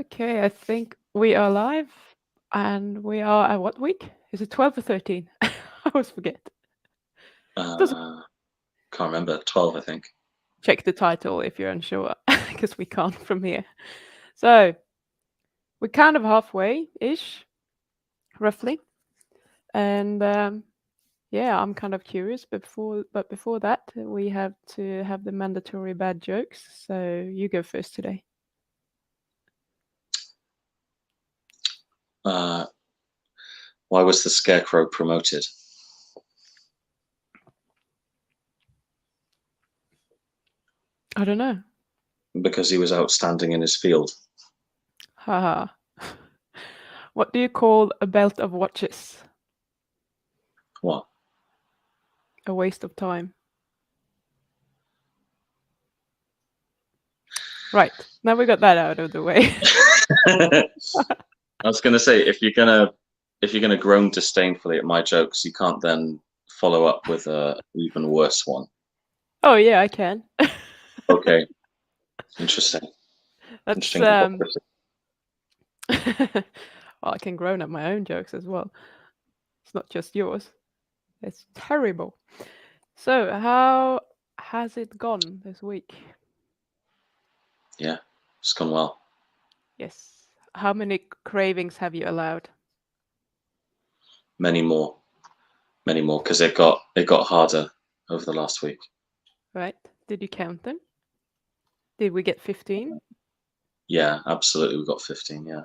Okay, I think we are live and we are at what week? Is it 12 or 13? I always forget. Doesn't Can't remember. 12, I think. check the title if you're unsure, because we can't from here. So we're kind of halfway-ish, roughly. And yeah, I'm kind of curious. But before that, we have to have the mandatory bad jokes. So you go first today. Why was the Scarecrow promoted? I don't know. Because he was outstanding in his field. Haha. What do you call a belt of watches? What? A waste of time. Right. Now we got that out of the way. I was going to say, if you're gonna groan disdainfully at my jokes, you can't then follow up with a even worse one. Oh yeah, I can. Okay, interesting. That's Interesting hypocrisy. well, I can groan at my own jokes as well. It's not just yours. It's terrible. So, how has it gone this week? Yeah, it's gone well. Yes. How many cravings have you allowed? Many more, because it got harder over the last week. Right? Did you count them? Did we get 15? Yeah, absolutely, we got 15. Yeah,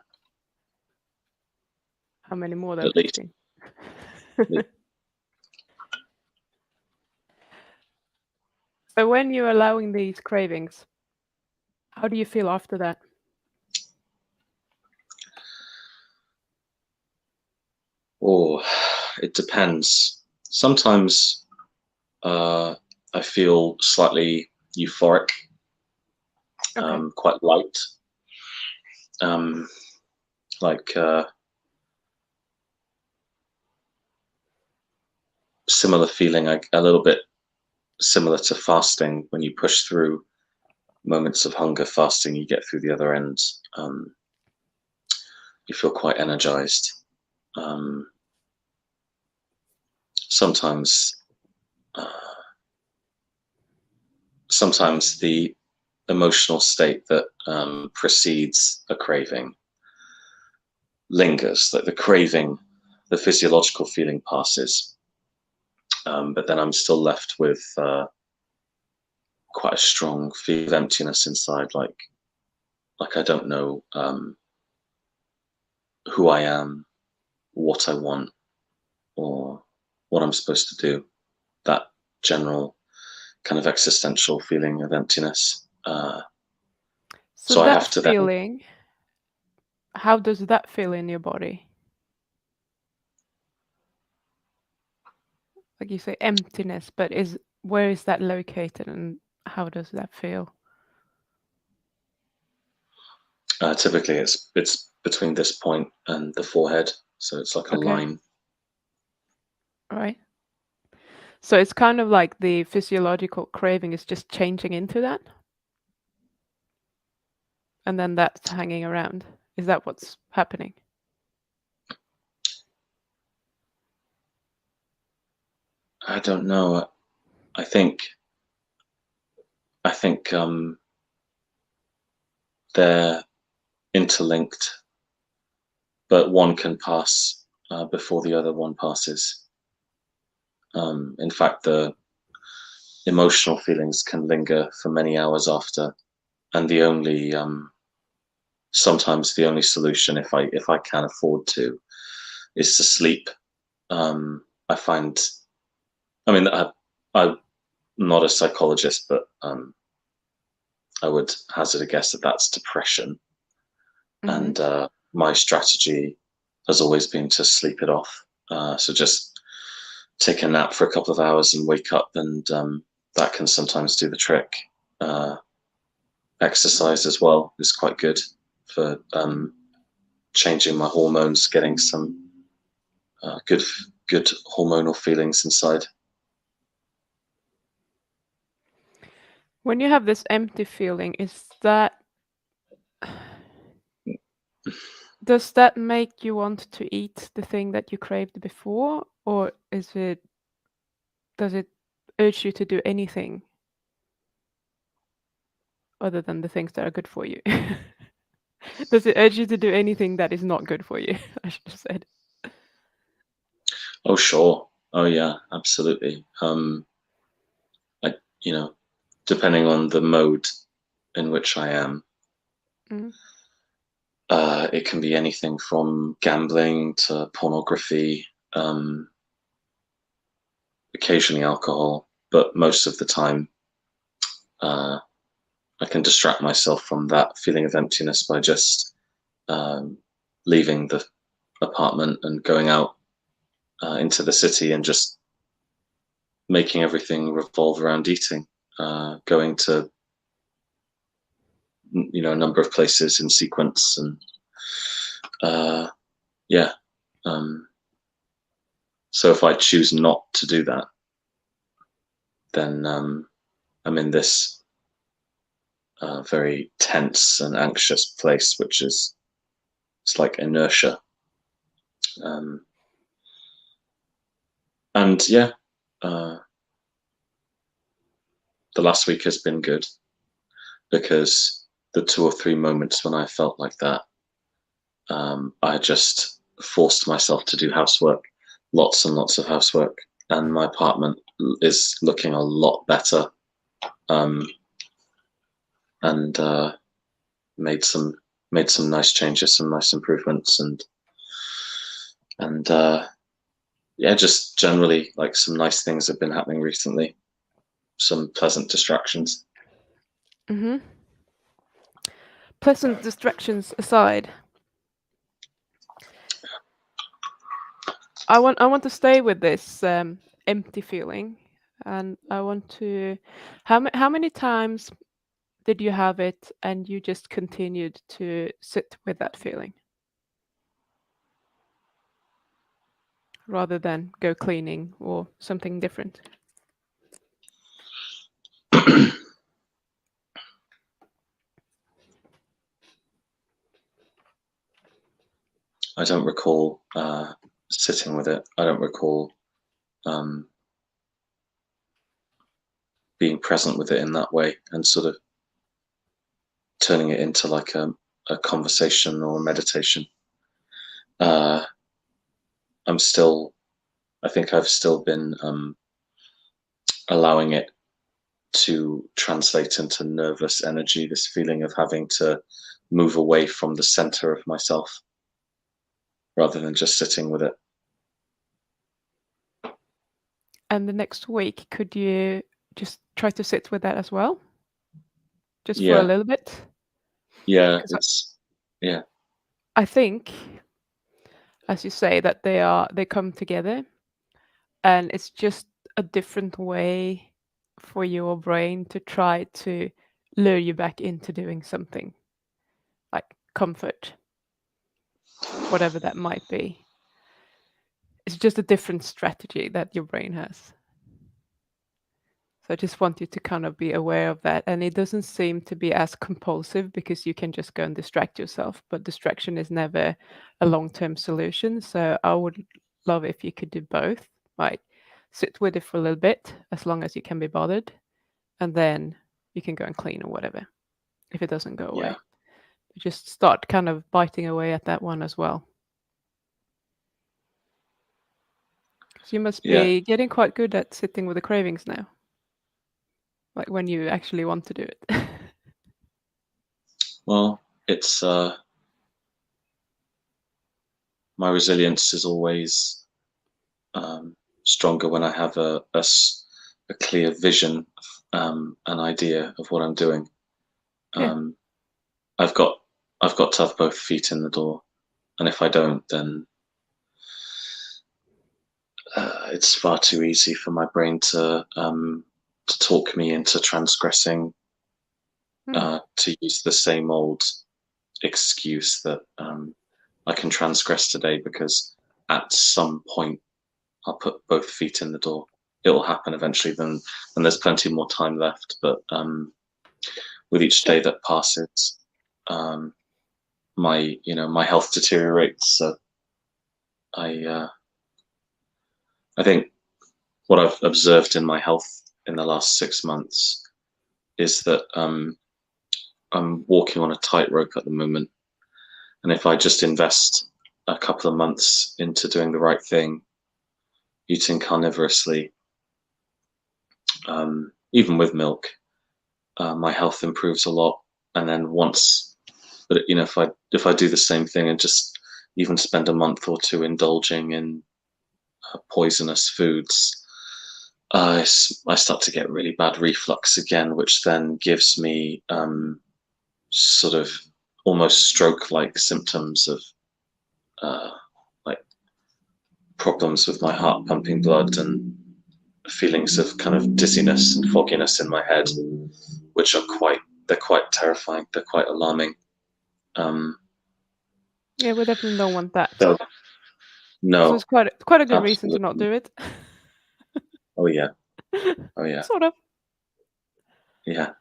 How many more than at least. 15? So, when you're allowing these cravings, how do you feel after that? Oh, it depends. Sometimes I feel slightly euphoric, Okay. quite light, um, like similar feeling, like a little bit similar to fasting. When you push through moments of hunger, fasting, you get through the other end. You feel quite energized. Um, sometimes, uh, sometimes the emotional state that precedes a craving lingers, like the craving, the physiological feeling passes, but then I'm still left with quite a strong feel of emptiness inside, like I don't know who I am, what I want, or what I'm supposed to do. That general kind of existential feeling of emptiness. So, So I that have to then. feeling, how does that feel in your body? Like you say, emptiness, but where is that located and how does that feel? Typically, it's between this point and the forehead, so it's like a Okay. line. All right. So it's kind of like the physiological craving is just changing into that, and then that's hanging around. Is that what's happening? I don't know. I think I think they're interlinked, but one can pass before the other one passes. In fact, the emotional feelings can linger for many hours after, and sometimes the only solution, if I can afford to, is to sleep. I find, I mean, I'm not a psychologist, but I would hazard a guess that that's depression, Mm-hmm. and my strategy has always been to sleep it off. So just take a nap for a couple of hours and wake up, and that can sometimes do the trick. Uh, Exercise as well is quite good for changing my hormones, getting some good hormonal feelings inside. When you have this empty feeling, is that Does that make you want to eat the thing that you craved before, or does it urge you to do anything other than the things that are good for you? Does it urge you to do anything that is not good for you? I should have said. Oh, sure. Oh, yeah, absolutely. I, you know, depending on the mode in which I am, Mm. it can be anything from gambling to pornography, occasionally alcohol, but most of the time, uh, I can distract myself from that feeling of emptiness by just leaving the apartment and going out into the city and just making everything revolve around eating, going to a number of places in sequence, and yeah. Um, so if I choose not to do that, then I'm in this very tense and anxious place, which is it's like inertia. Um, and yeah, uh, the last week has been good because the 2 or 3 moments when I felt like that, I just forced myself to do housework, lots and lots of housework, and my apartment is looking a lot better, um, and made some nice changes, some nice improvements, and yeah, just generally like some nice things have been happening recently, some pleasant distractions. Hmm. Pleasant distractions aside, I want to stay with this empty feeling, and I want to. How many times did you have it, and you just continued to sit with that feeling rather than go cleaning or something different? I don't recall sitting with it. I don't recall um, being present with it in that way and sort of turning it into like a conversation or a meditation. Uh, I'm still, I think I've still been allowing it to translate into nervous energy, this feeling of having to move away from the center of myself rather than just sitting with it. And the next week, could you just try to sit with that as well, just for a Yeah, little bit? yeah, Because it's, yeah, I think, as you say, that they come together, and it's just a different way for your brain to try to lure you back into doing something like comfort, whatever that might be. It's just a different strategy that your brain has. So I just want you to kind of be aware of that. And it doesn't seem to be as compulsive because you can just go and distract yourself, but distraction is never a long-term solution. So I would love if you could do both, like sit with it for a little bit, as long as you can be bothered, and then you can go and clean or whatever if it doesn't go yeah, away. Just start kind of biting away at that one as well. So you must yeah. be getting quite good at sitting with the cravings now, like when you actually want to do it. Well, it's my resilience is always stronger when I have a clear vision, an idea of what I'm doing. Yeah. Um, I've got I've got to have both feet in the door, and if I don't, then it's far too easy for my brain to talk me into transgressing, Hmm. to use the same old excuse that I can transgress today because at some point I'll put both feet in the door. It will happen eventually, then, and there's plenty more time left. But with each Yeah. day that passes, um, my health deteriorates. So I think what I've observed in my health in the last 6 months is that I'm walking on a tightrope at the moment, and if I just invest a couple of months into doing the right thing, eating carnivorously, even with milk, my health improves a lot. And then once, but if I do the same thing and just even spend a month or two indulging in poisonous foods, I start to get really bad reflux again, which then gives me sort of almost stroke-like symptoms of like problems with my heart pumping blood and feelings of kind of dizziness and fogginess in my head, which are they're quite terrifying. They're quite alarming. Yeah, we definitely don't want that. So So no, it's quite a good reason to not absolutely. do it. Oh yeah. Oh yeah. Sort of. Yeah.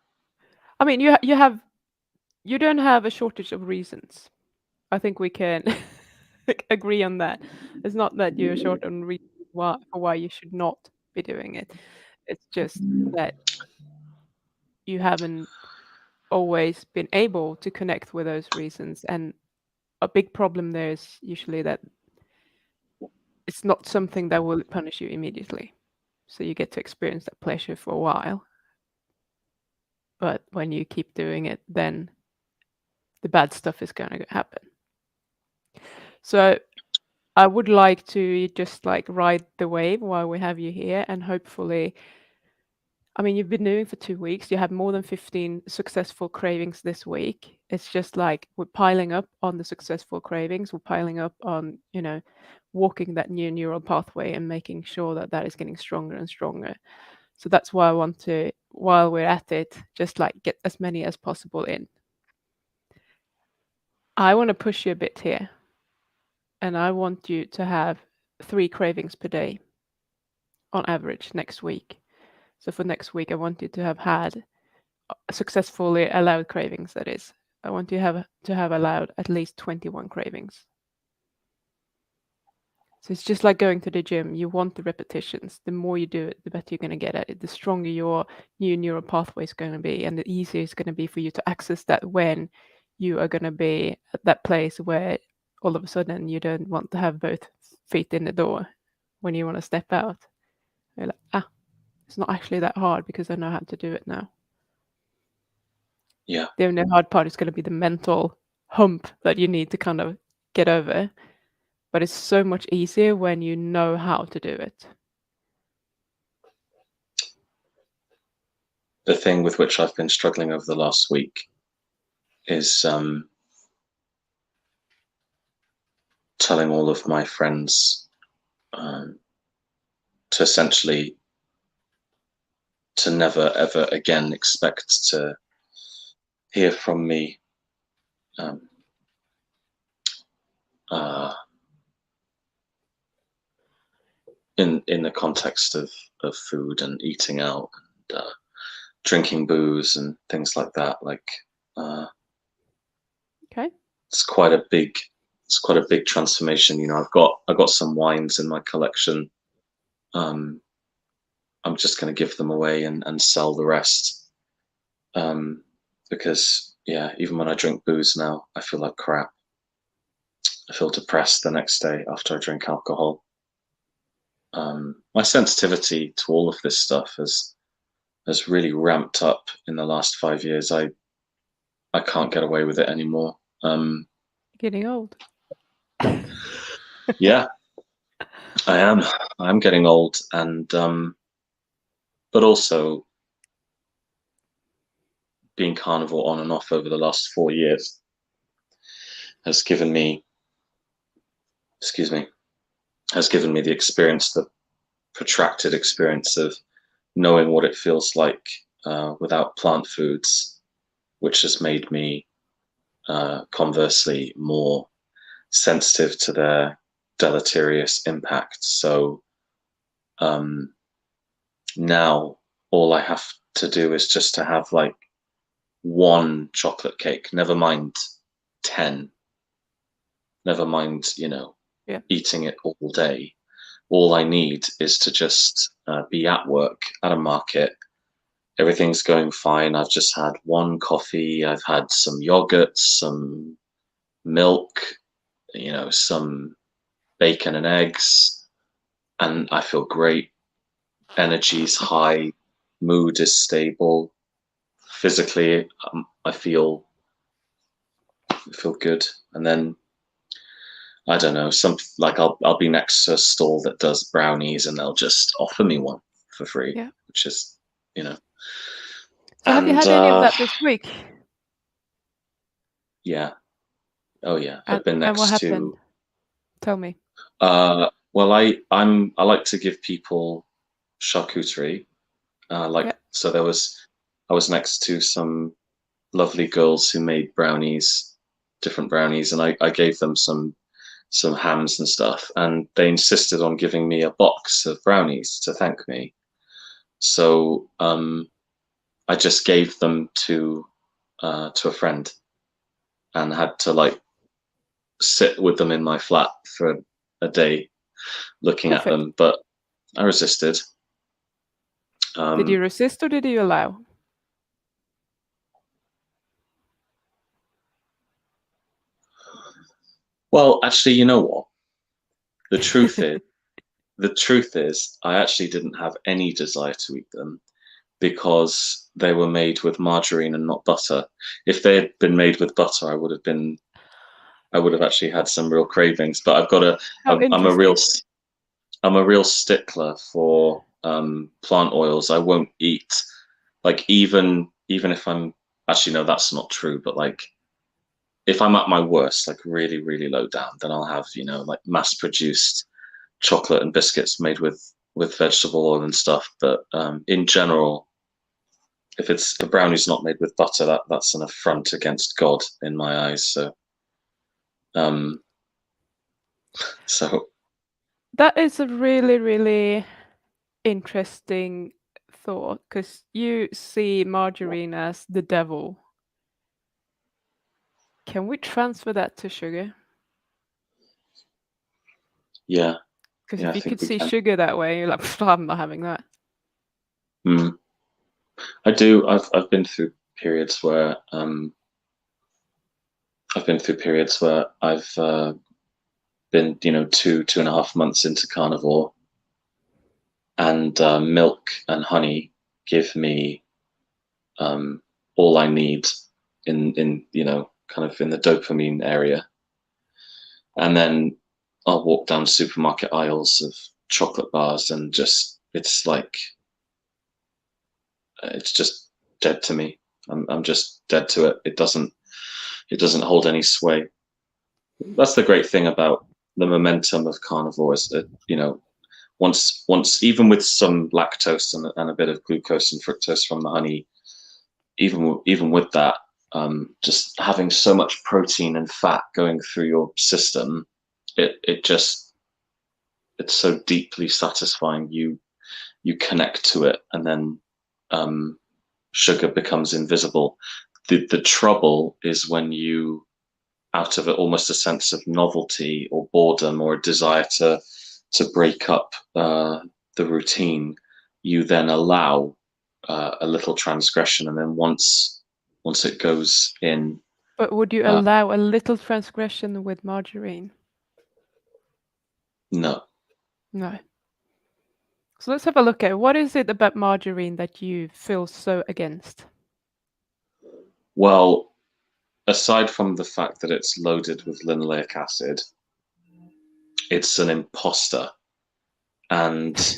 I mean, you don't have a shortage of reasons. I think we can agree on that. It's not that you're short on reasons why you should not be doing it. It's just that you haven't always been able to connect with those reasons. And a big problem there is usually that it's not something that will punish you immediately. So you get to experience that pleasure for a while. But when you keep doing it, then the bad stuff is going to happen. So I would like to just like ride the wave while we have you here, and hopefully, I mean, you've been doing for 2 weeks. You have more than 15 successful cravings this week. It's just like we're piling up on the successful cravings. We're piling up on, walking that new neural pathway and making sure that that is getting stronger and stronger. So that's why I want to, while we're at it, just like get as many as possible in. I want to push you a bit here, and I want you to have 3 cravings per day on average next week. So for next week, I want you to have had successfully allowed cravings, that is. I want you to have allowed at least 21 cravings. So it's just like going to the gym. You want the repetitions. The more you do it, the better you're going to get at it. The stronger your new neural pathway is going to be, and the easier it's going to be for you to access that when you are going to be at that place where all of a sudden you don't want to have both feet in the door when you want to step out. You're like, it's not actually that hard because I know how to do it now. Yeah. The only hard part is going to be the mental hump that you need to kind of get over. But it's so much easier when you know how to do it. The thing with which I've been struggling over the last week is telling all of my friends to essentially to never ever again expect to hear from me uh, in the context of food and eating out and drinking booze and things like that. Like, Okay. it's quite a big transformation. I've got some wines in my collection. I'm just going to give them away and sell the rest. Because yeah, even when I drink booze now, I feel like crap. I feel depressed the next day after I drink alcohol. My sensitivity to all of this stuff has really ramped up in the last 5 years. I can't get away with it anymore. Getting old. Yeah, I am. I'm getting old, and but also being carnivore on and off over the last 4 years has given me, excuse me, has given me the experience, the protracted experience of knowing what it feels like without plant foods, which has made me conversely more sensitive to their deleterious impact. So now all I have to do is just to have like one chocolate cake, never mind 10, never mind, Yeah. eating it all day. All I need is to just be at work, at a market. Everything's going fine. I've just had one coffee. I've had some yogurt, some milk, some bacon and eggs, and I feel great. Energy's high, mood is stable. Physically, I feel good. And then I don't know, I'll be next to a stall that does brownies, and they'll just offer me one for free, Yeah. which is, you know, So have you and had any of that this week? yeah, oh yeah, And I've been what next happened? to. Tell me. Well, I like to give people charcuterie. Yeah. So I was next to some lovely girls who made brownies, different brownies, and I gave them some hams and stuff, and they insisted on giving me a box of brownies to thank me. So I just gave them to a friend, and had to like sit with them in my flat for a day looking at Perfect. them, but I resisted. Did you Um, resist or did you allow? well, actually, you know what? The truth is, I actually didn't have any desire to eat them because they were made with margarine and not butter. If they had been made with butter, I would have actually had some real cravings. But How I'm a real, interesting. I'm a real stickler for plant oils. I won't eat like even if I'm actually no, that's not true. But like if I'm at my worst, like really really low down, then I'll have like mass produced chocolate and biscuits made with vegetable oil and stuff. But in general, if it's a brownie's not made with butter, that's an affront against God in my eyes. Um, so That is a really, really interesting thought because you see margarine as the devil. Can we transfer that to sugar? yeah, Because yeah, if I you could think we see can. sugar that way, you're like, "Pff, I'm not having that." Mm, I do. I've been through periods where I've been 2.5 months into carnivore, and milk and honey give me um, all I need in kind of in the dopamine area. And then I'll walk down supermarket aisles of chocolate bars, and just it's just dead to me. I'm just dead to it. It doesn't hold any sway. That's the great thing about the momentum of carnivore, is that once even with some lactose and a bit of glucose and fructose from the honey, even with that, just having so much protein and fat going through your system, it just it's so deeply satisfying. You connect to it, and then um, sugar becomes invisible. The trouble is when you, out of almost a sense of novelty or boredom or a desire to break up the routine, you then allow a little transgression, and then once it goes in, But would you uh, allow a little transgression with margarine? no. No. So let's have a look at what is it about margarine that you feel so against? Well, aside from the fact that it's loaded with linoleic acid, it's an imposter, and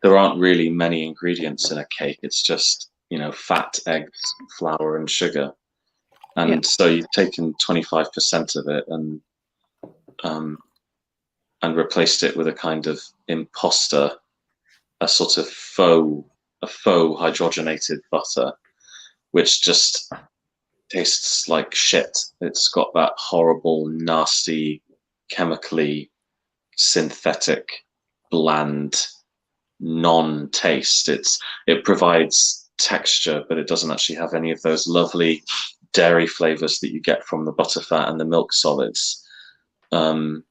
there aren't really many ingredients in a cake. It's just fat, eggs, flour, and sugar. Yeah. And so you've taken 25% of it um, and replaced it with a kind of imposter, a sort of faux hydrogenated butter, which just tastes like shit. It's got that horrible, nasty, chemically synthetic, bland non-taste. It provides texture, but it doesn't actually have any of those lovely dairy flavors that you get from the butterfat and the milk solids. And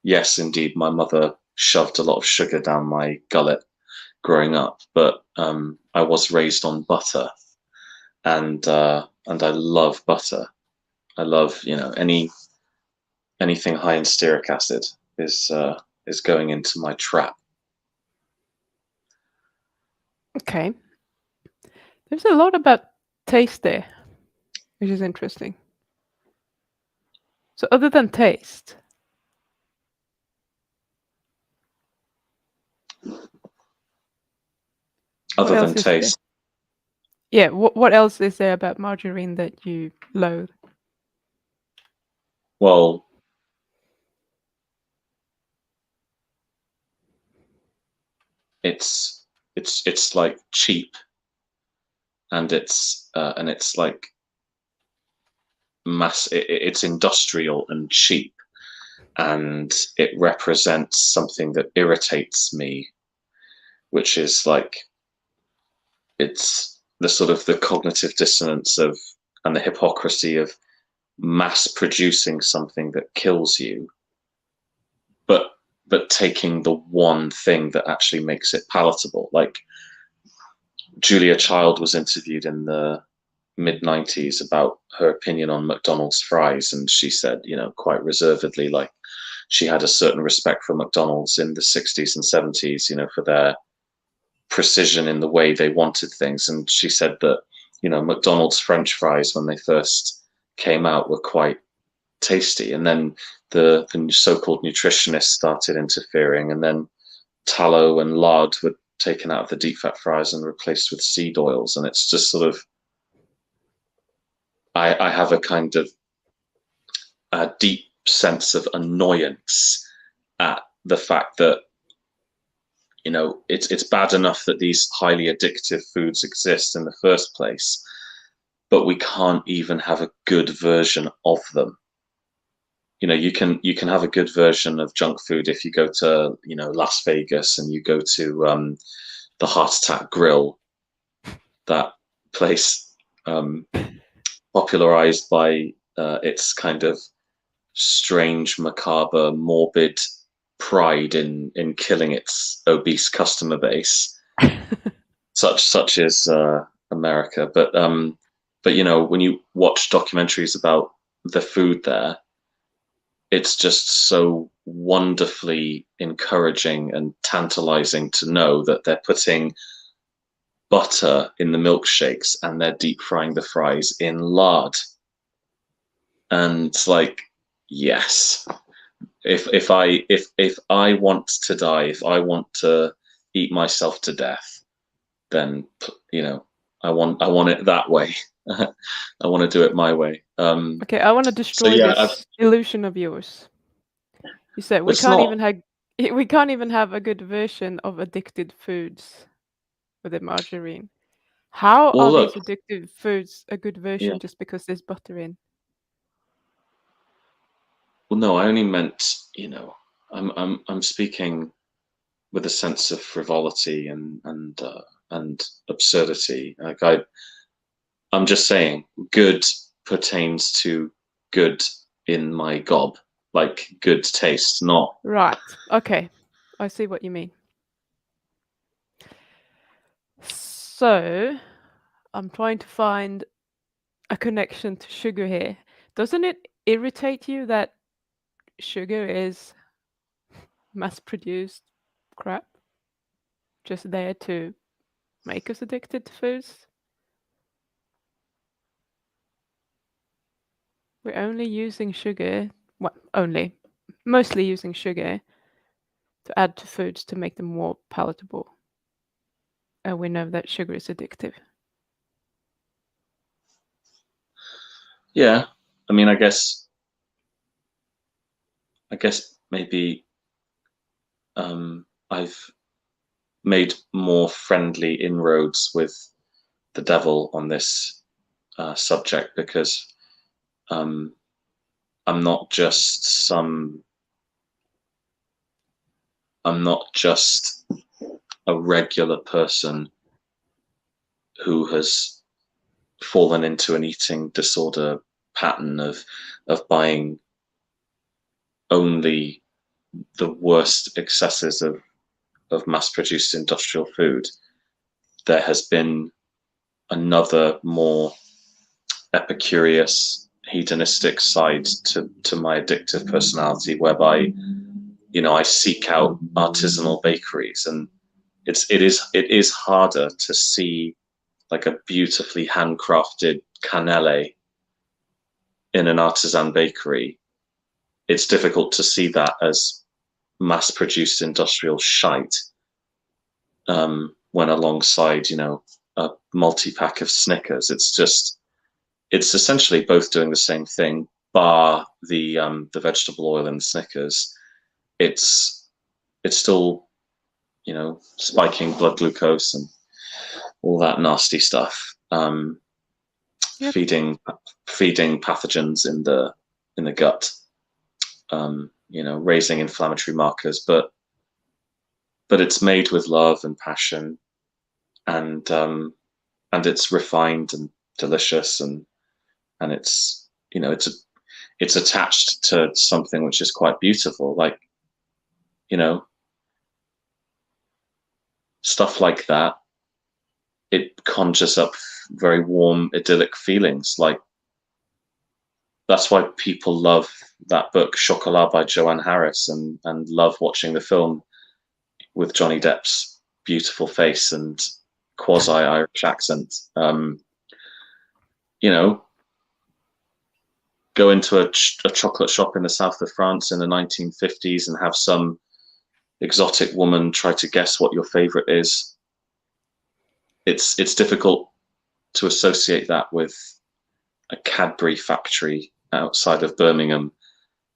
yes, indeed, my mother shoved a lot of sugar down my gullet growing up, but I was raised on butter, and I love butter. I love anything high in stearic acid is going into my trap. Okay. There's a lot about taste there, which is interesting. So other than taste, what Other else than is there? taste, Yeah, what else is there about margarine that you loathe? well, it's like cheap, and it's like it's industrial and cheap, and it represents something that irritates me, which is like it's the sort of the cognitive dissonance of and the hypocrisy of mass producing something that kills you, but taking the one thing that actually makes it palatable. Like Julia Child was interviewed in the mid 90s about her opinion on McDonald's fries, and she said, quite reservedly, like she had a certain respect for McDonald's in the 60s and 70s, for their precision in the way they wanted things. And she said that, McDonald's French fries, when they first came out, were quite tasty. And then the so-called nutritionists started interfering, and then tallow and lard were taken out of the deep fat fries and replaced with seed oils. And it's just sort of, I have a kind of a deep sense of annoyance at the fact that it's bad enough that these highly addictive foods exist in the first place, but we can't even have a good version of them. You can have a good version of junk food if you go to Las Vegas and you go to the Heart Attack Grill, that place popularized by its kind of strange, macabre, morbid pride in killing its obese customer base. Such is America, but when you watch documentaries about the food there, it's just so wonderfully encouraging and tantalizing to know that they're putting butter in the milkshakes and they're deep frying the fries in lard. And it's like, yes, if I want to die, if I want to eat myself to death, then I want it that way. I want to do it my way. Okay, I want to So destroy yeah, this illusion of yours. You said we it's can't not. even have we can't even have a good version of addicted foods with the margarine. How Well, are these look, addictive foods a good yeah. version just because there's butter in? Well, no, I only meant, I'm speaking with a sense of frivolity and absurdity. Like I'm just saying, good pertains to good in my gob, like good taste, not. Right. Okay. I see what you mean. So, I'm trying to find a connection to sugar here. Doesn't it irritate you that sugar is mass-produced crap just there to make us addicted to foods? We're only using sugar, well, mostly using sugar to add to foods to make them more palatable. And we know that sugar is addictive. Yeah, I mean, I guess maybe I've made more friendly inroads with the devil on this subject because um, I'm not just a regular person who has fallen into an eating disorder pattern of buying only the worst excesses of mass-produced industrial food, there has been another more epicurious, hedonistic side to my addictive personality, whereby, you know, I seek out artisanal bakeries, and it is harder to see like a beautifully handcrafted cannelle in an artisan bakery. It's difficult to see that as mass-produced industrial shite, when alongside, you know, a multi-pack of Snickers. It's essentially both doing the same thing, bar the vegetable oil in the Snickers. It's still, you know, spiking blood glucose and all that nasty stuff, Yep. feeding pathogens in the gut, you know, raising inflammatory markers, but it's made with love and passion, and it's refined and delicious, and it's, you know, it's attached to something which is quite beautiful, like, you know, stuff like that. It conjures up very warm, idyllic feelings. Like, that's why people love that book Chocolat by Joanne Harris, and love watching the film with Johnny Depp's beautiful face and quasi-Irish accent. You know, go into a chocolate shop in the south of France in the 1950s and have some exotic woman try to guess what your favorite is. It's difficult to associate that with a Cadbury factory outside of Birmingham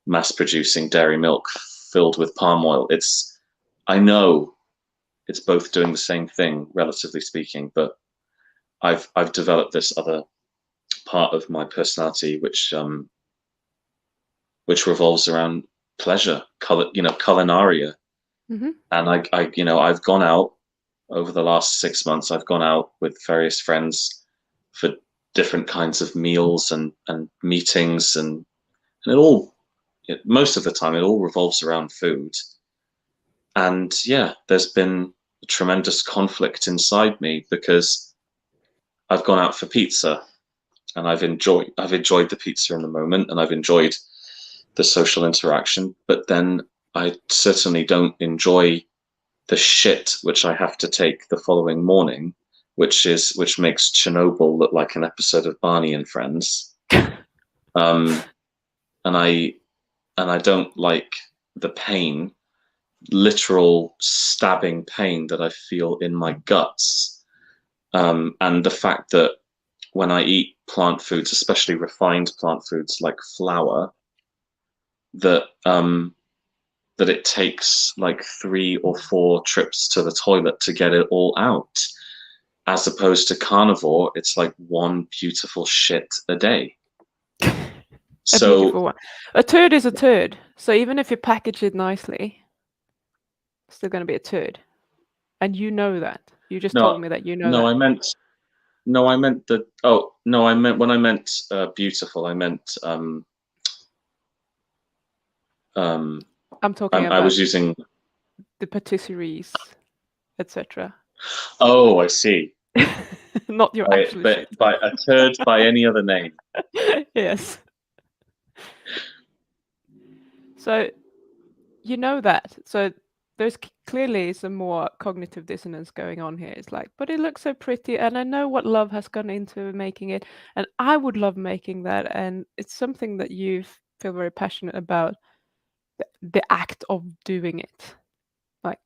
mass producing dairy milk filled with palm oil. I know it's both doing the same thing, relatively speaking, but I've developed this other part of my personality which revolves around pleasure, culinaria. Mm-hmm. And I you know, I've gone out over the last 6 months. I've gone out with various friends for different kinds of meals and meetings, and most of the time it all revolves around food. And yeah, there's been a tremendous conflict inside me because I've gone out for pizza, and I've enjoyed the pizza in the moment, and I've enjoyed the social interaction, but then I certainly don't enjoy the shit which I have to take the following morning, which makes Chernobyl look like an episode of Barney and Friends. And I don't like the pain, literal stabbing pain that I feel in my guts, and the fact that when I eat plant foods, especially refined plant foods like flour, that it takes like 3 or 4 trips to the toilet to get it all out, as opposed to carnivore, it's like one beautiful shit a day. A beautiful one. A turd is a turd. So even if you package it nicely, it's still going to be a turd. And you know that. You just told me that you know that. I meant when I meant beautiful, I meant I'm talking about I was using the patisseries, etc. Oh, I see. Not your actual shit. By a turd by any other name. Yes. So you know that. So there's clearly some more cognitive dissonance going on here. It's like, but it looks so pretty, and I know what love has gone into making it, and I would love making that, and it's something that you feel very passionate about, the act of doing it, like,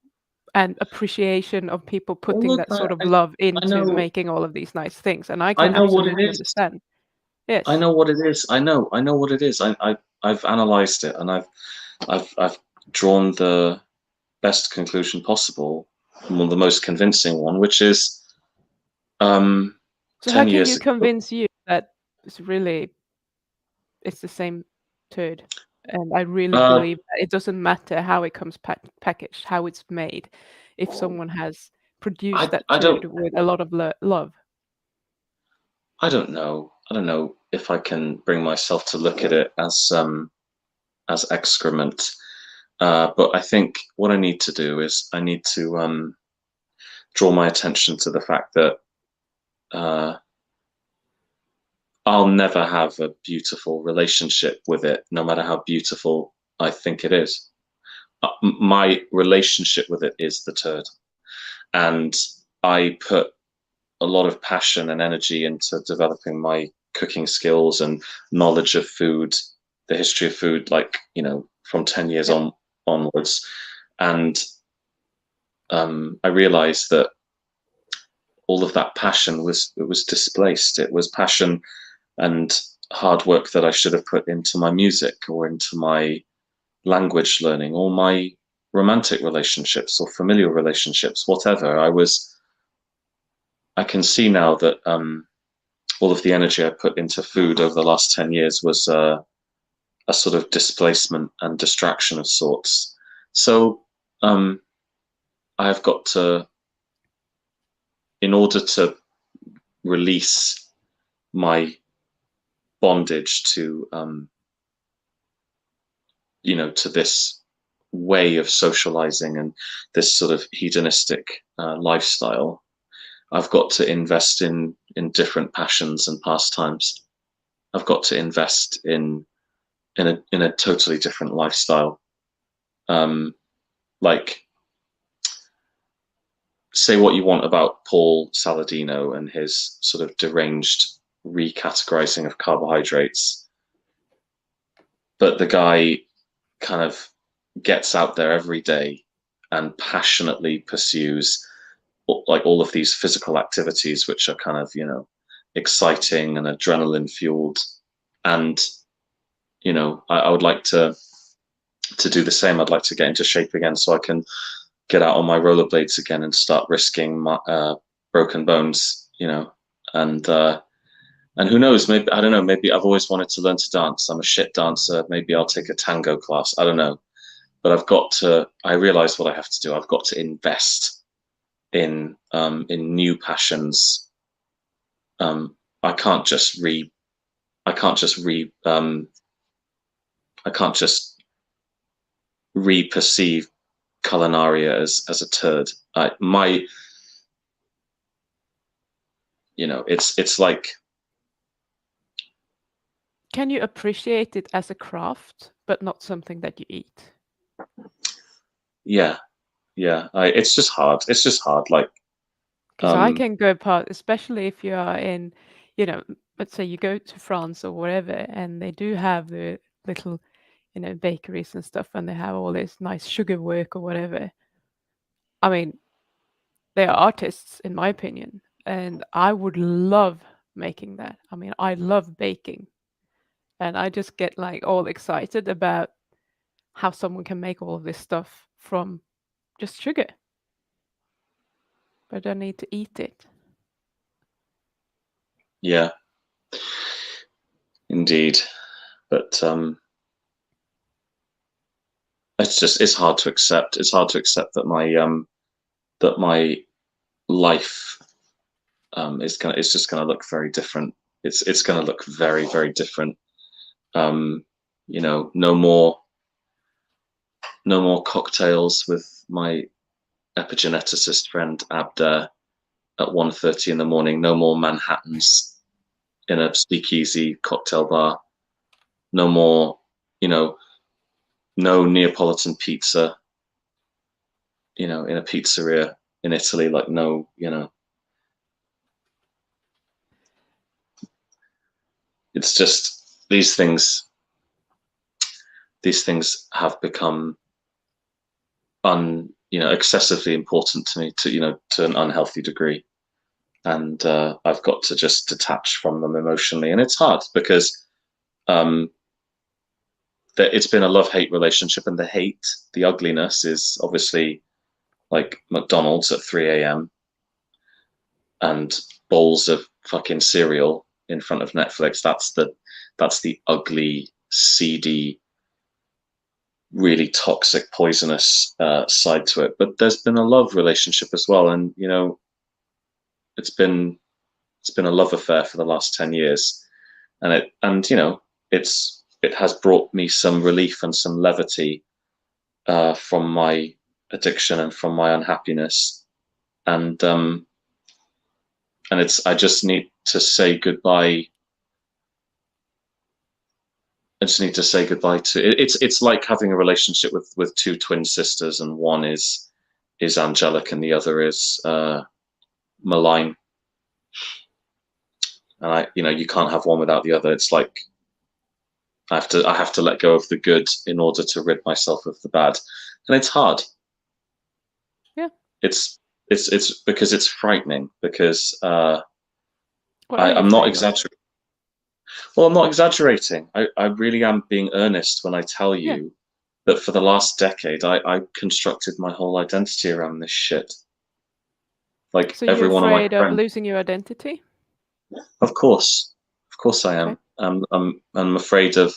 and appreciation of people putting that sort of love into making all of these nice things, and I can absolutely understand. Yes, I know what it is. I know what it is. I've analysed it, and I've drawn the best conclusion possible, the most convincing one, which is so how can you convince you that it's the same turd? And I really believe that it doesn't matter how it comes packaged, how it's made, if someone has produced that turd with a lot of love. I don't know. I don't know if I can bring myself to look at it as excrement. But I think what I need to do is I need to draw my attention to the fact that uh, I'll never have a beautiful relationship with it, no matter how beautiful I think it is. My relationship with it is the turd. And I put a lot of passion and energy into developing my cooking skills and knowledge of food, the history of food, like, from 10 years Yeah. onwards. And I realized that all of that passion was displaced. It was passion and hard work that I should have put into my music or into my language learning or my romantic relationships or familial relationships, whatever. I can see now that all of the energy I put into food over the last 10 years was a sort of displacement and distraction of sorts. So I've got to, in order to release my bondage to, to this way of socializing and this sort of hedonistic lifestyle, I've got to invest in different passions and pastimes. I've got to invest in a totally different lifestyle. Like, say what you want about Paul Saladino and his sort of deranged recategorizing of carbohydrates, but the guy kind of gets out there every day and passionately pursues like all of these physical activities, which are kind of, exciting and adrenaline fueled. And, I would like to do the same. I'd like to get into shape again so I can get out on my rollerblades again and start risking my broken bones, and who knows, maybe, I don't know, maybe I've always wanted to learn to dance. I'm a shit dancer. Maybe I'll take a tango class. I don't know. But I realize what I have to do. I've got to invest in new passions. I can't just I can't just I can't just re-perceive culinaria as a turd. It's like, Can you appreciate it as a craft, but not something that you eat? yeah, yeah. It's just hard. It's just hard. Like, Because I um, can go part, especially if you are in, let's say you go to France or wherever, and they do have the little, bakeries and stuff, and they have all this nice sugar work or whatever. I mean, they are artists, in my opinion, and I would love making that. I mean, I love baking, and I just get like all excited about how someone can make all of this stuff from just sugar, but I need to eat it. yeah, indeed. But it's hard to accept. It's hard to accept that my life it's just gonna look very different. It's gonna look very, very different. Um, no more cocktails with my epigeneticist friend Abder at 1:30 in the morning. No more Manhattans in a speakeasy cocktail bar. No more, you know, no Neapolitan pizza, in a pizzeria in Italy. Like, no, it's just these things have become excessively important to me to an unhealthy degree. And I've got to just detach from them emotionally. And it's hard because um, it's been a love-hate relationship, and the ugliness is obviously like McDonald's at 3 a.m. and bowls of fucking cereal in front of Netflix. That's the ugly, seedy, really toxic, poisonous side to it. But there's been a love relationship as well, and it's been a love affair for the last 10 years. and it has brought me some relief and some levity from my addiction and from my unhappiness, and I just need to say goodbye. I just need to say goodbye to it. It's like having a relationship with two twin sisters, and one is angelic and the other is malign. And you can't have one without the other. It's like I have to let go of the good in order to rid myself of the bad, and it's hard. Yeah. It's because it's frightening, because What are you I'm not afraid of? exaggerating. Well, I'm not exaggerating. I really am being earnest when I tell Yeah. you that for the last decade, I constructed my whole identity around this shit. Like So every you're one of my afraid of friends. losing your identity? Of course I Okay. am. I'm afraid of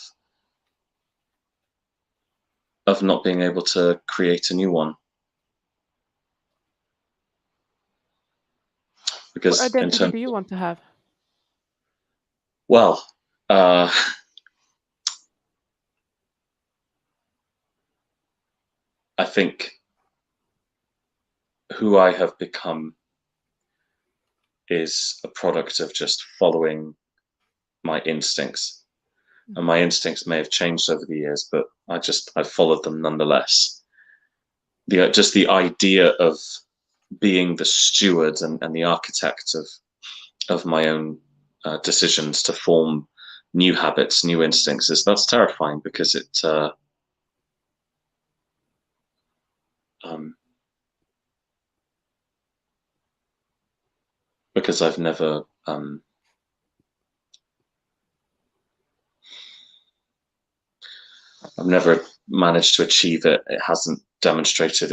not being able to create a new one, What because in identity terms, do you want to have? well, uh, I think who I have become is a product of just following my instincts. And my instincts may have changed over the years, but I followed them nonetheless. Just the idea of being the steward and the architect of my own decisions to form new habits, new instincts, that's terrifying, because um, because I've never managed to achieve it. It hasn't demonstrated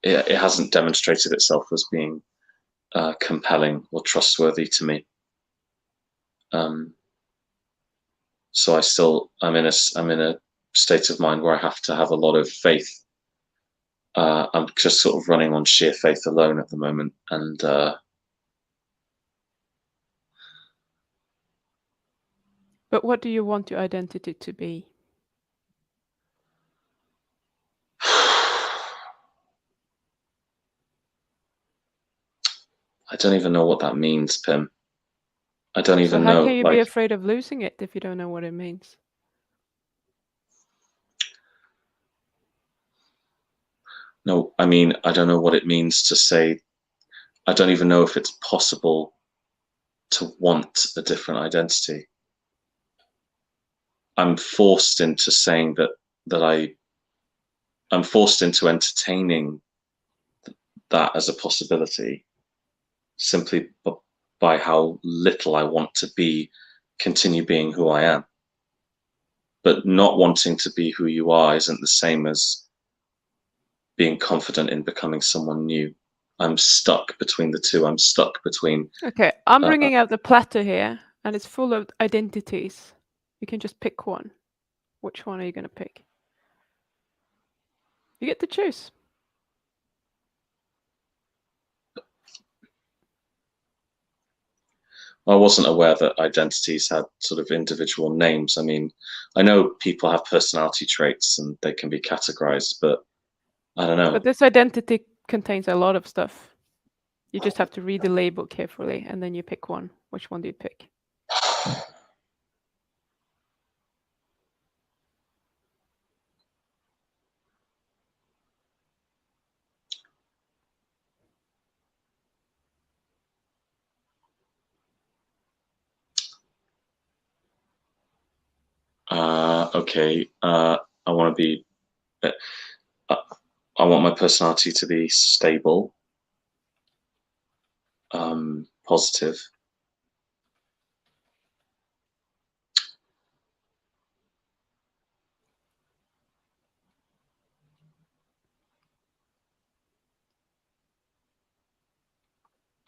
it hasn't demonstrated itself as being compelling or trustworthy to me. Um, so I'm in a state of mind where I have to have a lot of faith. I'm just sort of running on sheer faith alone at the moment, and But what do you want your identity to be? I don't even know what that means, Pim. I don't So even how can know. you be Like, afraid of losing it if you don't know what it means? no, I mean, I don't know what it means to say. I don't even know if it's possible to want a different identity. I'm forced into saying that I'm forced into entertaining that as a possibility, simply by how little I want to continue being who I am. But not wanting to be who you are isn't the same as being confident in becoming someone new. I'm stuck between the two. I'm stuck between. Okay, I'm Uh, bringing out the platter here, and it's full of identities. You can just pick one. Which one are you going to pick? You get to choose. I wasn't aware that identities had sort of individual names. I mean, I know people have personality traits and they can be categorized, but I don't But know. this identity contains a lot of stuff. You just have to read the label carefully, and then you pick one. Which one do you pick? Okay. I want to be. Uh, I want my personality to be stable, positive,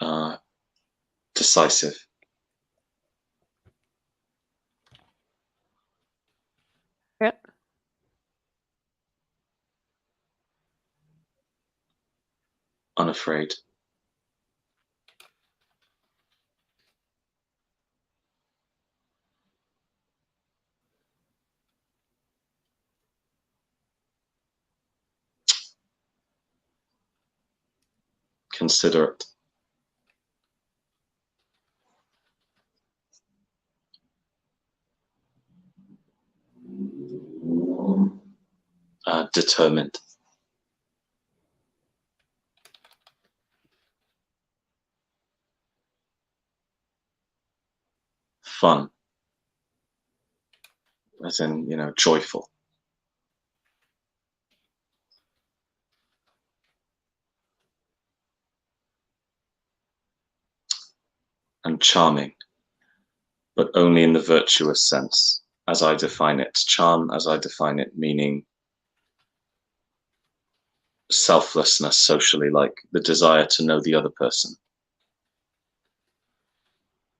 uh, decisive, Yeah. unafraid. considerate, determined, fun, as in, joyful, and charming, but only in the virtuous sense, as I define it. Charm, as I define it, meaning selflessness socially, like the desire to know the other person.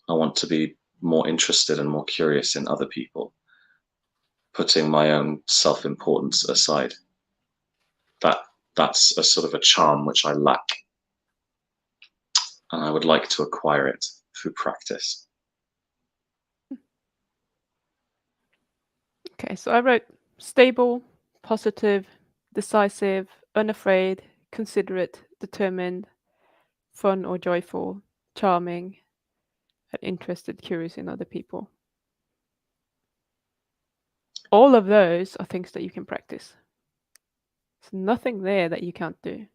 I want to be more interested and more curious in other people, putting my own self-importance aside. That's a sort of a charm which I lack, and I would like to acquire it through practice. Okay, so I wrote stable, positive, decisive, unafraid, considerate, determined, fun or joyful, charming, and interested, curious in other people. All of those are things that you can practice. There's nothing there that you can't do.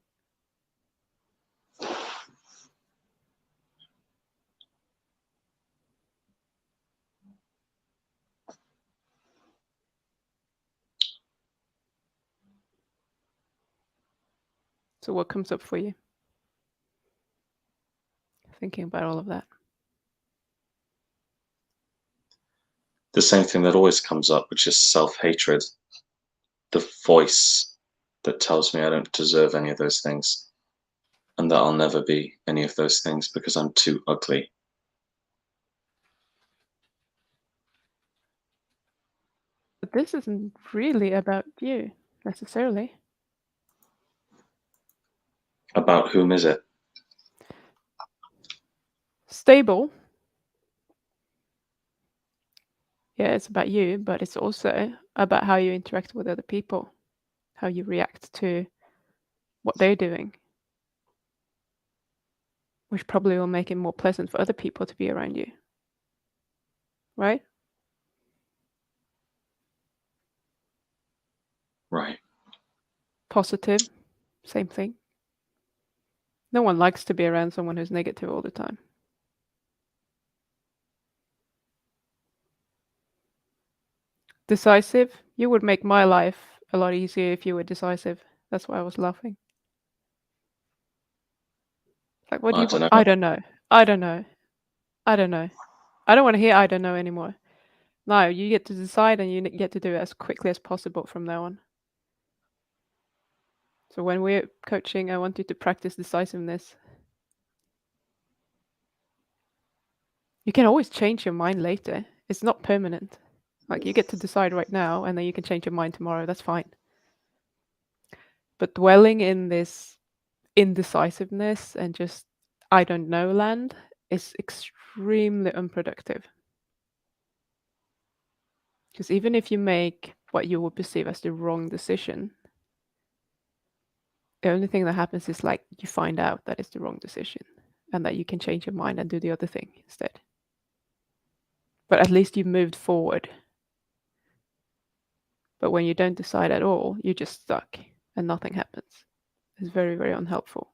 So what comes up for you? Thinking about all of that. The same thing that always comes up, which is self-hatred, the voice that tells me I don't deserve any of those things, and that I'll never be any of those things because I'm too ugly. But this isn't really about you, necessarily. About whom is it? Stable. Yeah, it's about you, but it's also about how you interact with other people, how you react to what they're doing, which probably will make it more pleasant for other people to be around you. Right? Right. Positive, same thing. No one likes to be around someone who's negative all the time. Decisive, you would make my life a lot easier if you were decisive. That's why I was laughing. Like, what do I you don't want? know. I don't know. I don't know. I don't know. I don't want to hear I don't know anymore. No, you get to decide and you get to do it as quickly as possible from now on. So when we're coaching, I want you to practice decisiveness. You can always change your mind later. It's not permanent. Like, you get to decide right now and then you can change your mind tomorrow. That's fine. But dwelling in this indecisiveness and just I don't know land is extremely unproductive. Because even if you make what you would perceive as the wrong decision, the only thing that happens is like you find out that it's the wrong decision and that you can change your mind and do the other thing instead. But at least you moved forward. But when you don't decide at all, you're just stuck and nothing happens. It's very, very unhelpful.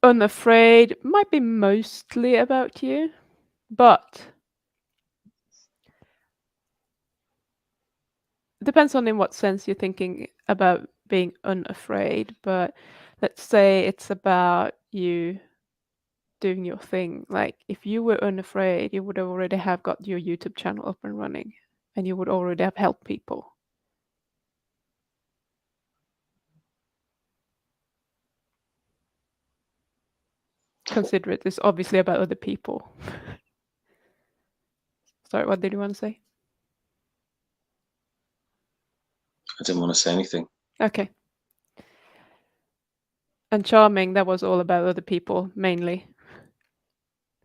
Unafraid might be mostly about you, but it depends on in what sense you're thinking about being unafraid. But let's say it's about you doing your thing. Like, if you were unafraid, you would already have got your YouTube channel up and running and you would already have helped people. Considerate is obviously about other people. Sorry, what did you want to say? I didn't want to say anything. Okay. And charming, that was all about other people, mainly,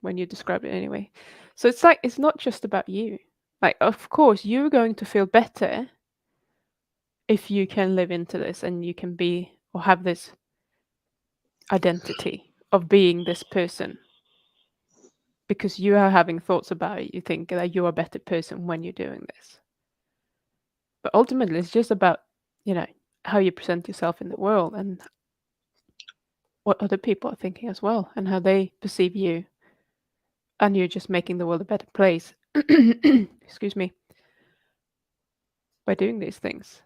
when you described it anyway. So it's like, it's not just about you. Like, of course, you're going to feel better if you can live into this and you can be or have this identity of being this person because you are having thoughts about it, you think that you're a better person when you're doing this. But ultimately, it's just about, how you present yourself in the world and what other people are thinking as well and how they perceive you. And you're just making the world a better place. Excuse me. By doing these things.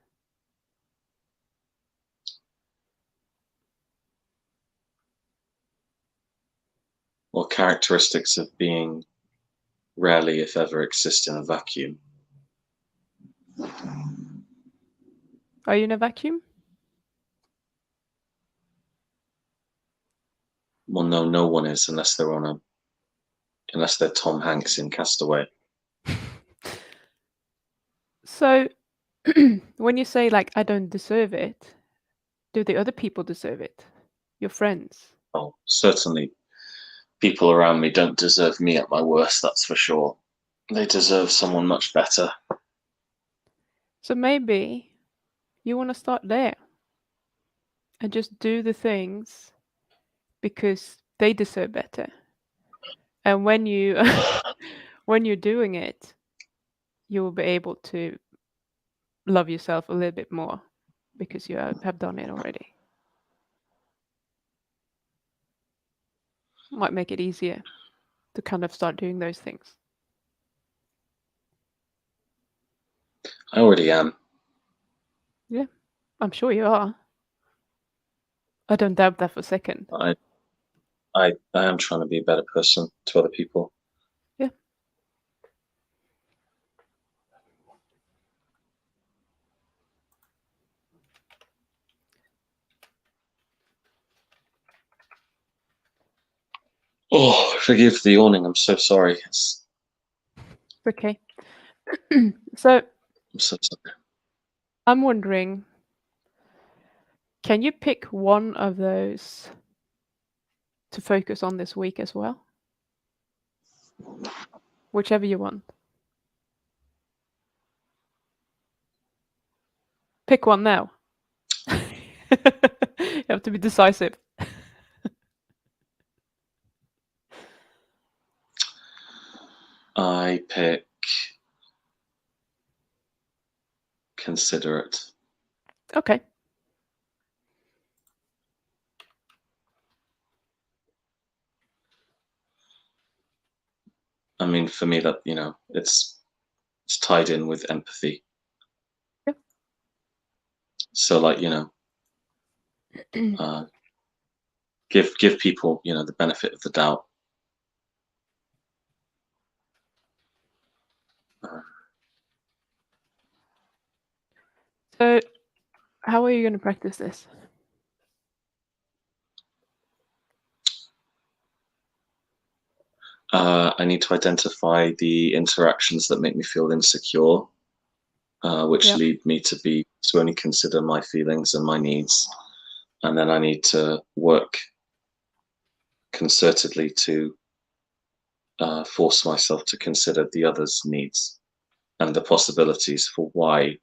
Or characteristics of being rarely, if ever, exist in a vacuum. Are you in a vacuum? Well, no, no one is unless they're Tom Hanks in Castaway. So, when you say like I don't deserve it, do the other people deserve it? Your friends? Oh, certainly, people around me don't deserve me at my worst. That's for sure. They deserve someone much better. So maybe you want to start there and just do the things because they deserve better. And when you when you're doing it, you will be able to love yourself a little bit more because you have done it already. Might make it easier to kind of start doing those things. I already am. Yeah, I'm sure you are. I don't doubt that for a second. I am trying to be a better person to other people. Yeah. Oh, forgive the yawning. I'm so sorry. Okay. So I'm so sorry. I'm wondering, can you pick one of those to focus on this week as well? Whichever you want. Pick one now. You have to be decisive. I pick considerate. Okay. I mean, for me, that it's tied in with empathy. Yeah. So, like, uh, give people, the benefit of the doubt. So how are you going to practice this? I need to identify the interactions that make me feel insecure, which Yeah. lead me to only consider my feelings and my needs, and then I need to work concertedly to force myself to consider the other's needs and the possibilities for why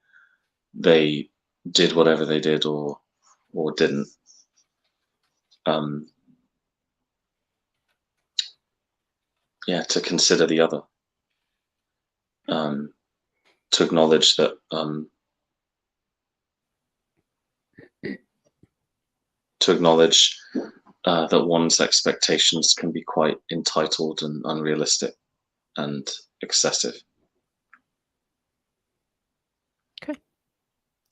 they did whatever they did or didn't. Yeah, to consider the other, to acknowledge that that one's expectations can be quite entitled and unrealistic and excessive. Okay.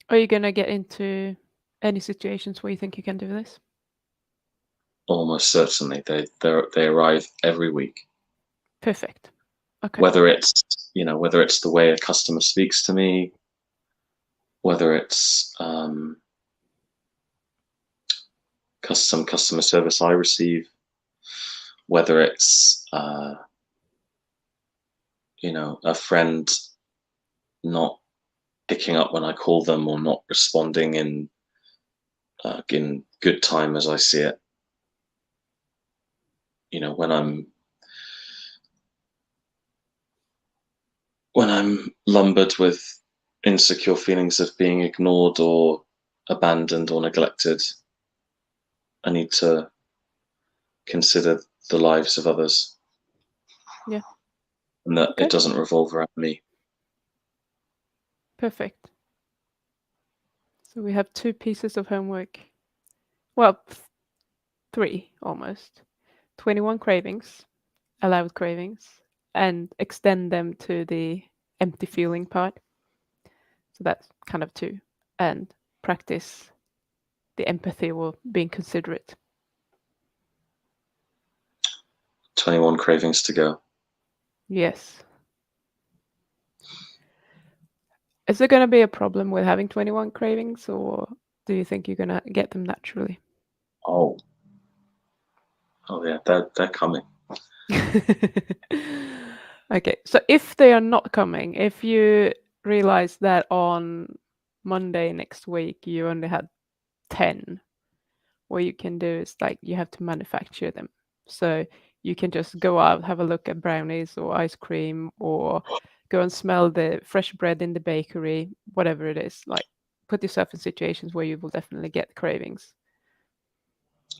Are you going to get into any situations where you think you can do this? Almost certainly, they arrive every week. Perfect. Okay. Whether it's the way a customer speaks to me, whether it's some customer service I receive, whether it's a friend not picking up when I call them or not responding in good time as I see it. When I'm lumbered with insecure feelings of being ignored or abandoned or neglected, I need to consider the lives of others. Yeah. And that Okay. it doesn't revolve around me. Perfect. So we have 2 pieces of homework. Well, 3 almost. 21 cravings, allowed cravings, and extend them to the empty feeling part. So that's kind of 2. And practice the empathy or being considerate. 21 cravings to go. Yes. Is there going to be a problem with having 21 cravings, or do you think you're going to get them naturally? Oh yeah, they're coming. Okay, so if they are not coming, if you realize that on Monday next week you only had 10, what you can do is like you have to manufacture them. So you can just go out, have a look at brownies or ice cream, or go and smell the fresh bread in the bakery, whatever it is. Like put yourself in situations where you will definitely get cravings.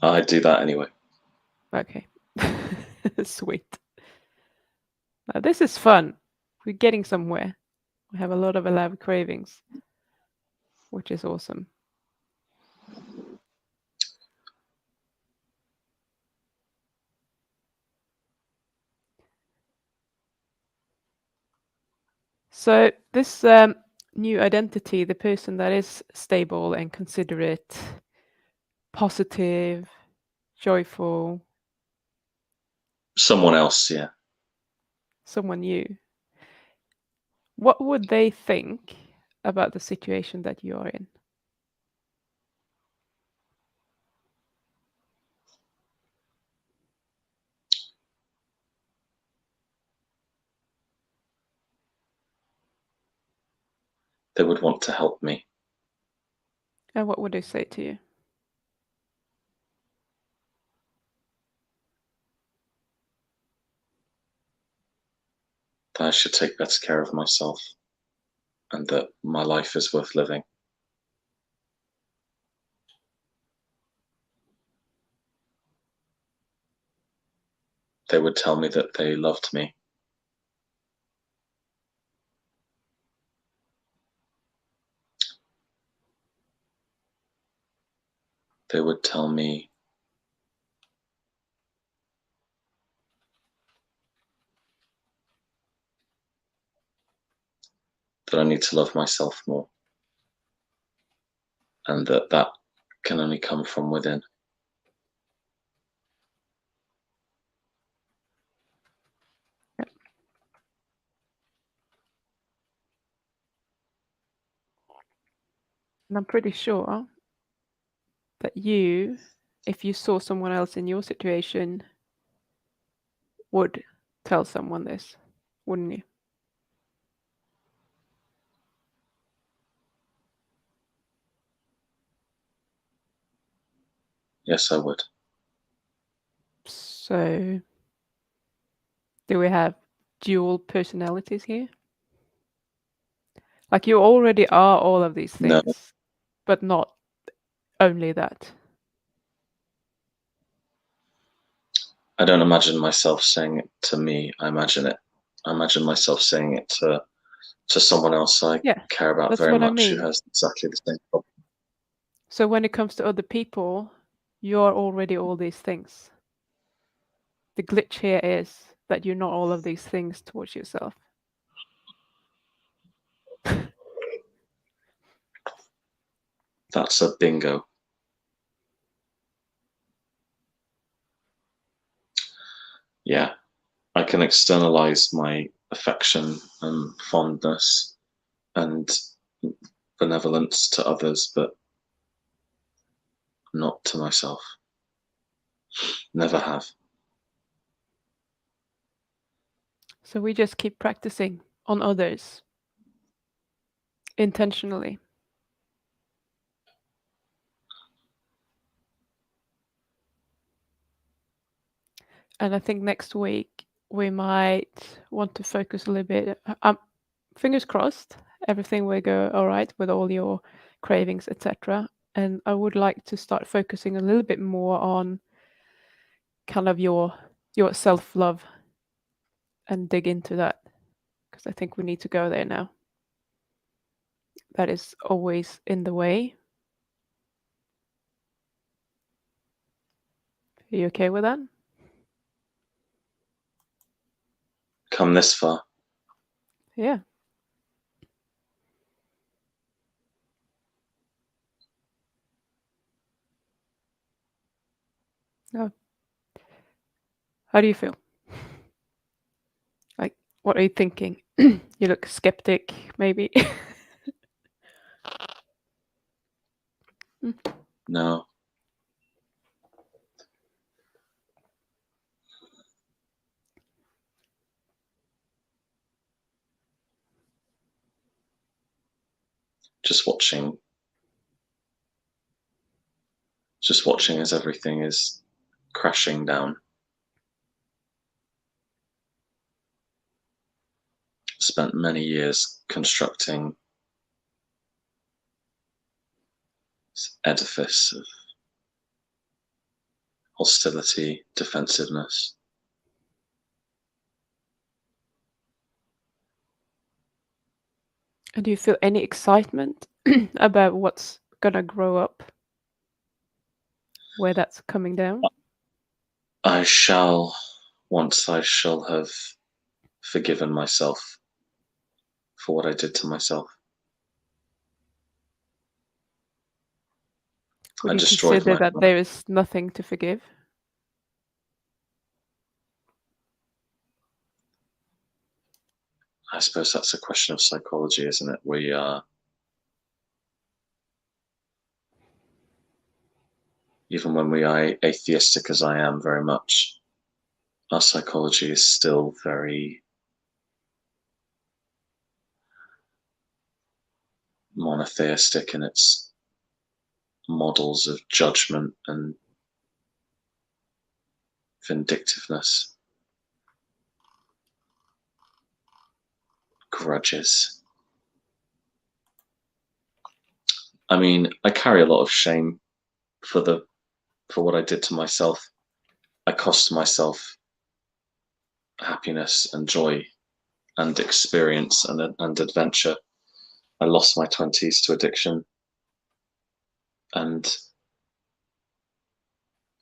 I do that anyway. Okay. Sweet. Now, this is fun. We're getting somewhere. We have a lot of allowed cravings, which is awesome. So this new identity, the person that is stable and considerate, positive, joyful, Someone else, yeah. someone new, what would they think about the situation that you are in? They would want to help me. And what would they say to you? That I should take better care of myself and that my life is worth living. They would tell me that they loved me. They would tell me that I need to love myself more and that can only come from within. And I'm pretty sure that you, if you saw someone else in your situation, would tell someone this, wouldn't you? Yes, I would. So, do we have dual personalities here? Like you already are all of these No, things, but not only that. I don't imagine myself saying it to me. I imagine myself saying it to someone else I Yeah, care about that's very what I much who mean. has exactly the same problem. So when it comes to other people, you're already all these things. The glitch here is that you're not all of these things towards yourself. That's a bingo. Yeah, I can externalize my affection and fondness and benevolence to others, but not to myself. Never have. So we just keep practicing on others intentionally. And I think next week we might want to focus a little bit. Fingers crossed, everything will go all right with all your cravings, etc. And I would like to start focusing a little bit more on kind of your self-love and dig into that, because I think we need to go there now. That is always in the way. Are you okay with that? Come this far. Yeah. Oh. How do you feel? Like, what are you thinking? You look skeptic, maybe. No. Just watching as everything is crashing down. Spent many years constructing this edifice of hostility, defensiveness. And do you feel any excitement about what's gonna grow up? Where that's coming down? Once I shall have forgiven myself for what I did to myself. Would I you destroyed consider that myself. there is nothing to forgive? I suppose that's a question of psychology, isn't it? We even when we are atheistic as I am very much, our psychology is still very monotheistic in its models of judgment and vindictiveness, grudges. I mean, I carry a lot of shame for what I did to myself. I cost myself happiness and joy and experience and adventure. I lost my 20s to addiction, and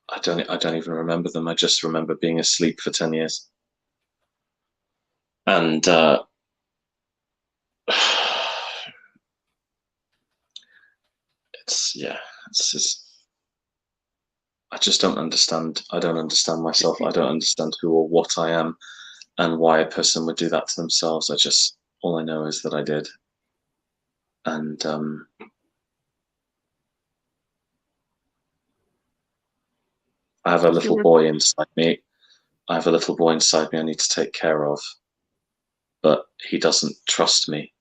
I don't even remember them. I just remember being asleep for 10 years. And it's just, I just don't understand. I don't understand myself. I don't understand who or what I am and why a person would do that to themselves. All I know is that I did. And I have a little boy inside me. I have a little boy inside me I need to take care of, but he doesn't trust me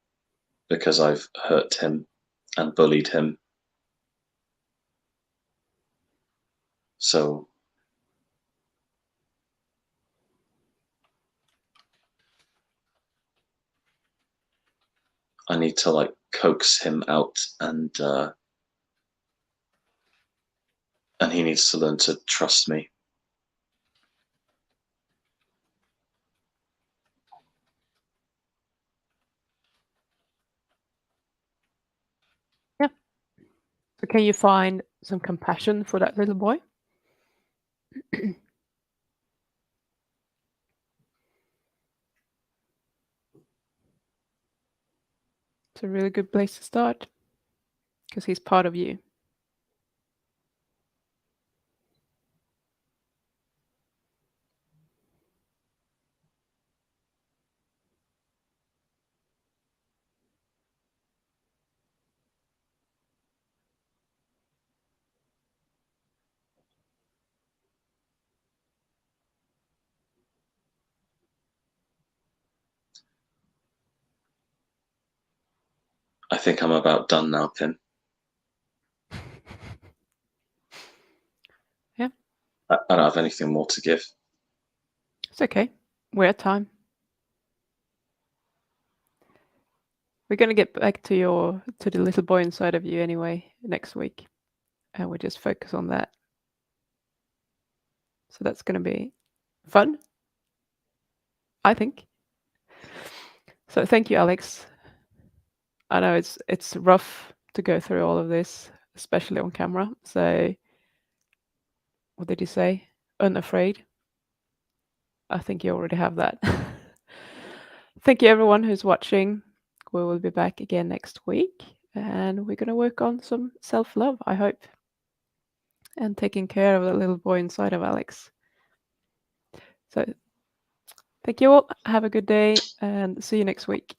because I've hurt him and bullied him. So I need to like coax him out, and he needs to learn to trust me. Yeah. So can you find some compassion for that little boy? It's a really good place to start, because he's part of you. I think I'm about done now, Pim. Yeah. I don't have anything more to give. It's okay. We're at time. we're gonna get back to the little boy inside of you anyway next week, and we just focus on that. So that's gonna be fun, I think. So thank you, Alex. I know it's rough to go through all of this, especially on camera. So what did you say? Unafraid. I think you already have that. Thank you everyone who's watching. We will be back again next week, and we're gonna work on some self-love, I hope, and taking care of the little boy inside of Alex. So thank you all. Have a good day and see you next week.